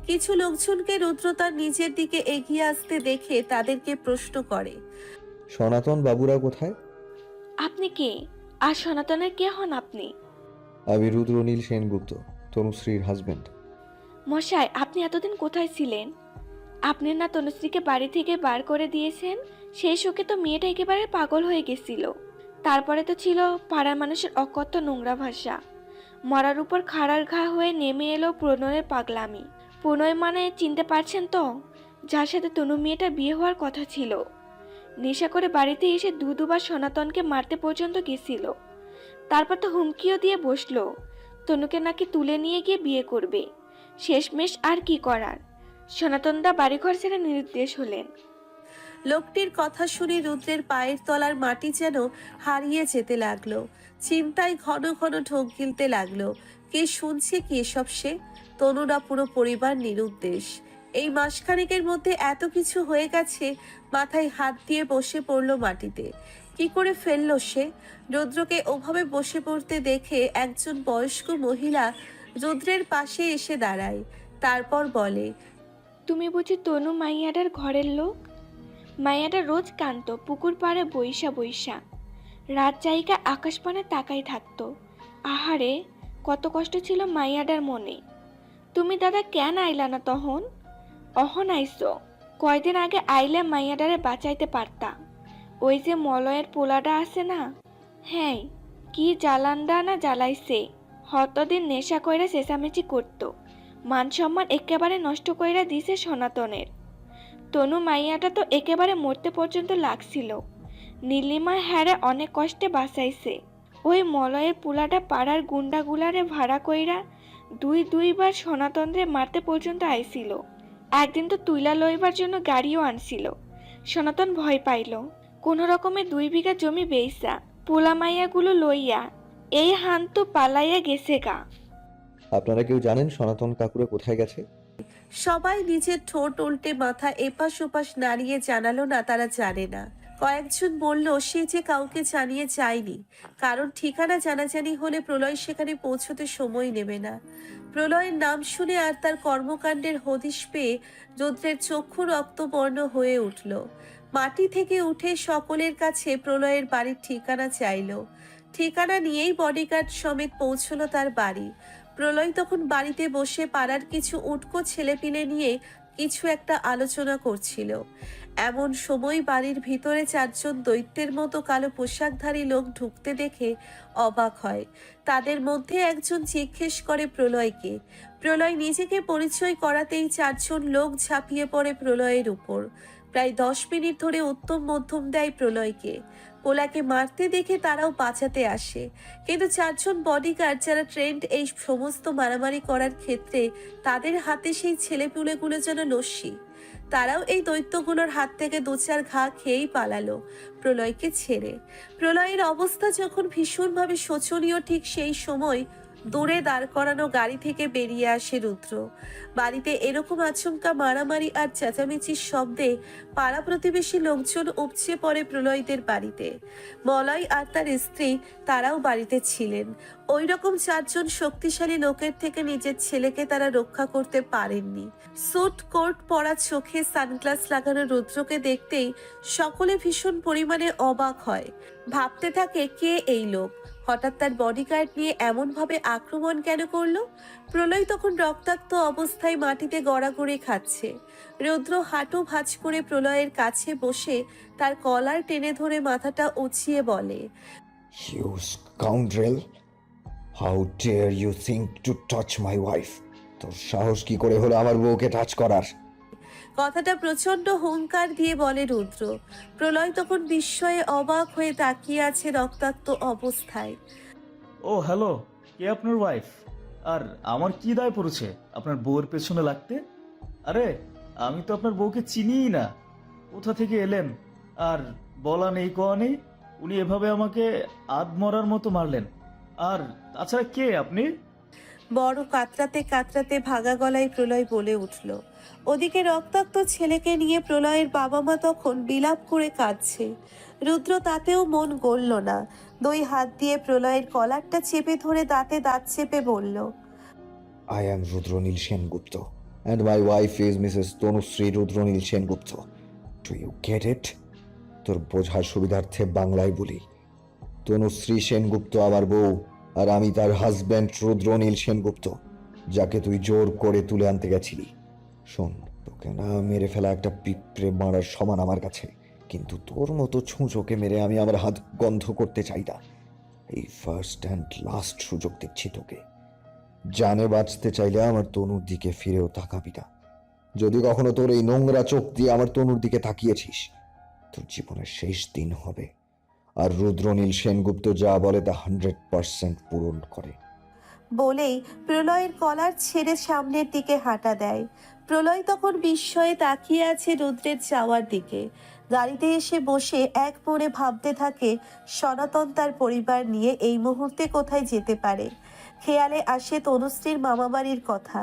কিছু লোকজনকে রুদ্র তার নিজের দিকে এগিয়ে আসতে দেখে তাদেরকে প্রশ্ন করে, সনাতন বাবুরা কোথায়? আপনি কে? আর সনাতনের কে হন আপনি? আমি রুদ্রনীল সেনগুপ্ত, তনুশ্রীর হাজবেন্ড। মশাই, আপনি এতদিন কোথায় ছিলেন? আপনি না তনুশ্রীকে বাড়ি থেকে বার করে দিয়েছেন? সেই শোকে তো মেয়েটা একেবারে পাগল হয়ে গেছিল। তারপরে তো ছিল পাড়ার মানুষের অকথ্য নোংরা ভাষা। মরার উপর খাড়ার ঘা হয়ে নেমে এলো প্রণয়ের পাগলামি। প্রণয় মানে চিনতে পারছেন তো, যার সাথে তনু মেয়েটা বিয়ে হওয়ার কথা ছিল। নেশা করে বাড়িতে এসে দুবার সনাতনকে মারতে পর্যন্ত গেছিল। তারপর তো হুমকিও দিয়ে বসলো তনুকে নাকি তুলে নিয়ে গিয়ে বিয়ে করবে। শেষমেশ আর কি করার, সনাতনদা বাড়িঘর ছেড়ে নিরুদ্দেশ হলেন। লোকটির কথা শুনে রুদ্রের পায়ের তলার মাটি যেন হারিয়ে যেতে লাগলো। চিন্তায় ঘন ঘন ঢোক গিলতে লাগলো। কে শুনছে কি এসব সে? তনুরা পুরো পরিবার নিরুদ্দেশ। এই মাসখানেকের মধ্যে এত কিছু হয়ে গেছে, মাথায় হাত দিয়ে বসে পড়লো মাটিতে। কি করে ফেললো সে? রুদ্রকে ওভাবে বসে পড়তে দেখে একজন বয়স্ক মহিলা রুদ্রের পাশে এসে দাঁড়ায়। তারপর বলে, তুমি বুঝি তনু মাইয়াডার ঘরের লোক? মাইয়াডা রোজ কান্ত পুকুর পাড়ে বৈশা বৈশা, রাত জায়গা আকাশপানে তাকাই থাকতো। আহারে, কত কষ্ট ছিল মাইয়াডার মনে। তুমি দাদা কেন আইলা না তখন? অহন আইসো, কয়দিন আগে আইলে মাইয়াডারে বাঁচাইতে পারতা। ওই যে মলয়ের পোলাটা আছে না, হ্যাঁ, কি জ্বালানডা না জ্বালাইছে। হতদিন নেশা কইরা চেঁচামেচি করতো, মান সম্মান একেবারে নষ্ট কইরা দিছে সনাতনের। তনু মাইয়াটা তো একেবারে মরতে পর্যন্ত লাগছিল। নীলিমা হ্যারে অনেক কষ্টে বাঁচাইছে। ওই মলয়ের পোলাটা পাড়ার গুন্ডাগুলারে ভাড়া কইরা দুইবার সনাতনরে মারতে পর্যন্ত আইছিল। একদিন তো তুইলা লইবার জন্য গাড়িও আনছিল। সনাতন ভয় পাইল, কোনো রকমে 2 বিঘা জমি বেইসা পোলা মাইয়াগুলো লইয়া এই হান তো পালাইয়া গেছে গা। আপনারা কেউ জানেন সনাতন কাকুরা কোথায় গেছে? সবাই নিজের ঠোঁট উল্টে মাথা এপাশ ওপাশ নাড়িয়ে জানালো না তারা জানে না। কয়েকজন বলল সে যে কাউকে জানিয়ে যায়নি, কারণ ঠিকানা জানাজানি হলে প্রলয় সেখানে পৌঁছতে সময় নেবে না। প্রলয়ের নাম শুনে আর তার কর্মকাণ্ডের হদিশ পেয়ে রুদ্রের চক্ষু রক্তবর্ণ হয়ে উঠল। মাটি থেকে উঠে সকলের কাছে প্রলয়ের বাড়ির ঠিকানা চাইল। ঠিকানা নিয়েই বডিগার্ড সমেত পৌঁছলো তার বাড়ি। প্রলয় তখন বাড়িতে বসে পাড়ার কিছু উটকো ছেলেপিলে নিয়ে কিছু একটা আলোচনা করছিল। এমন সময় বাড়ির ভিতরে 4 জন দৈত্যের মতো কালো পোশাকধারী লোক ঢুকতে দেখে অবাক হয়। তাদের মধ্যে একজন জিজ্ঞেস করে প্রলয়কে। প্রলয় নিজেকে পরিচয় করাতেই 4 জন লোক ঝাঁপিয়ে পড়ে প্রলয়ের উপর। প্রায় 10 মিনিট ধরে উত্তম মধ্যম দেয় প্রলয়কে। পোলাকে মারতে দেখে তারাও বাঁচাতে আসে, কিন্তু 4 জন বডিগার্ড যারা ট্রেন্ড এই সমস্ত মারামারি করার ক্ষেত্রে, তাদের হাতে সেই ছেলেপুলেগুলো যেন লস্যি। তারাও এই দৈত্যগুলোর হাত থেকে 2-4 ঘা খেয়েই পালালো প্রলয়কে ছেড়ে। প্রলয়ের অবস্থা যখন ভীষণভাবে শোচনীয়, ঠিক সেই সময় দূরে দাঁড় করানো গাড়ি থেকে বেরিয়ে আসে রুদ্র। বাড়িতে এরকম আচমকা মারামারি আর চেঁচামেচির শব্দে পাড়া প্রতিবেশী লোকজন উপচে পড়ে প্রলয়দের বাড়িতে। মলয় আর তার স্ত্রী তারাও বাড়িতে ছিলেন। ওই রকম 4 জন শক্তিশালী লোকের থেকে নিজের ছেলেকে তারা রক্ষা করতে পারেননি। স্যুট কোট পরা, চোখে সানগ্লাস লাগানো রুদ্রকে দেখতেই সকলে ভীষণ পরিমাণে অবাক হয়। ভাবতে থাকে কে এই লোক, হঠাৎ তার বডিগার্ড নিয়ে এমনভাবে আক্রমণ কেন করলো। প্রলয় তখন রক্তাক্ত অবস্থায় মাটিতে গড়াগড়ি খাচ্ছে। রুদ্র হাঁটু ভাঁজ করে প্রলয়ের কাছে বসে তার কলার টেনে ধরে মাথাটা উঁচিয়ে বলে, You scoundrel! How dare you think to touch my wife? তোর সাহস কি করে হলো আমার বউকে টাচ করার? কথাটা প্রচন্ড হুঙ্কার দিয়ে বলে রুদ্র। প্রলয় তখন বিস্ময়ে অবাক হয়ে তাকিয়ে আছে রক্তাক্ত অবস্থায়। ও হ্যালো, কে আপনার ওয়াইফ? আর আমার কি দায় পড়েছে আপনার বউয়ের পেছনে লাগতে? আরে আমি তো আপনার বউকে চিনিই না। কোথা থেকে এলেন? আর বলা নেই কওয়া নেই, উনি এভাবে আমাকে আধমরার মতো মারলেন। আর তাছাড়া কে আপনি? বড় কাতরাতে কাতরাতে ভাঙা গলায় প্রলয় বলে উঠল। ওদিকে রক্তাক্ত ছেলেকে নিয়ে প্রলয়ের বাবা মা তখন বিলাপ করে কাঁদছে। রুদ্র তাতেও মন গলল না। 2 হাত দিয়ে প্রলয়ের কলারটা চেপে ধরে দাঁতে দাঁত চেপে বলল, I am Rudronil Sengupta and my wife is Mrs. Tanushree Rudronil Sengupta. Do you get it? তোর বোঝার সুবিধার্থে বাংলায় বলি, তনুশ্রী সেনগুপ্ত আমার বউ, আর আমি তার হাজব্যান্ড রুদ্রনীল সেনগুপ্ত, যাকে তুই জোর করে তুলে আনতে গেছিলি। শোন, তোকে না মেরে ফেলা একটা পিঁপড়ে মারার সমান আমার কাছে, কিন্তু তোর মতো ছুঁচোকে মেরে আমি আমার হাত গন্ধ করতে চাই না। এই ফার্স্ট অ্যান্ড লাস্ট সুযোগ দিচ্ছি তোকে। জানে বাঁচতে চাইলে আমার তনুর দিকে ফিরেও তাকাবি না। যদি কখনো তোর এই নোংরা চোখ দিয়ে আমার তনুর দিকে তাকিয়েছিস, তোর জীবনের শেষ দিন হবে। আর রুদ্রনীল সেনগুপ্ত যা বলে তা 100% পূরণ করে। বলেই প্রলয়ের কলার ছেড়ে সামনের দিকে হাঁটা দেয়। প্রলয় তখন বিস্ময়ে তাকিয়ে আছে রুদ্রের যাওয়ার দিকে। গাড়িতে এসে বসে এক মনে ভাবতে থাকে সনাতন তার পরিবার নিয়ে এই মুহূর্তে কোথায় যেতে পারে। খেয়ালে আসে তনুশ্রীর মামাবাড়ির কথা।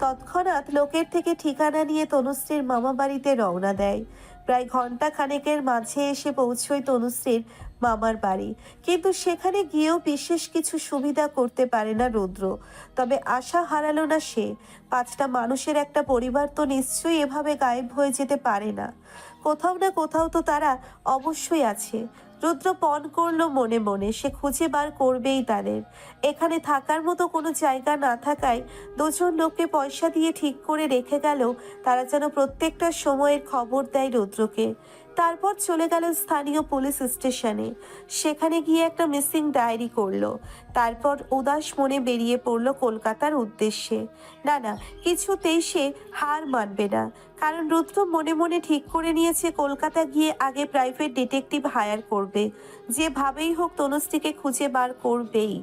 তৎক্ষণাৎ লোকের থেকে ঠিকানা নিয়ে তনুশ্রীর মামাবাড়িতে রওনা দেয়। প্রায় ঘন্টা খানেকের মাঝে এসে পৌঁছয় তনুশ্রীর মামার বাড়ি, কিন্তু সেখানে গিয়েও বিশেষ কিছু সুবিধা করতে পারে না রুদ্র। তবে আশা হারালো না সে। 5টা মানুষের একটা পরিবার তো নিশ্চয়ই এভাবে গায়েব হয়ে যেতে পারে না। কোথাও না কোথাও তো তারা অবশ্যই আছে। রুদ্র পণ করলো মনে মনে, সে খুঁজে বার করবেই তাদের। এখানে থাকার মতো কোনো জায়গা না থাকায় 2 জন লোককে পয়সা দিয়ে ঠিক করে রেখে গেল তারা যেন প্রত্যেকটা সময়ের খবর দেয় রুদ্রকে। তারপর চলে গেল স্থানীয় পুলিশ স্টেশনে। সেখানে গিয়ে একটা মিসিং ডায়েরি করলো। তারপর উদাস মনে বেরিয়ে পড়লো কলকাতার উদ্দেশ্যে। না না, কিছুতেই সে হার মানবে না, কারণ রুদ্র মনে মনে ঠিক করে নিয়েছে কলকাতা গিয়ে আগে প্রাইভেট ডিটেকটিভ হায়ার করবে, যেভাবেই হোক তনুশ্রীকে খুঁজে বার করবেই।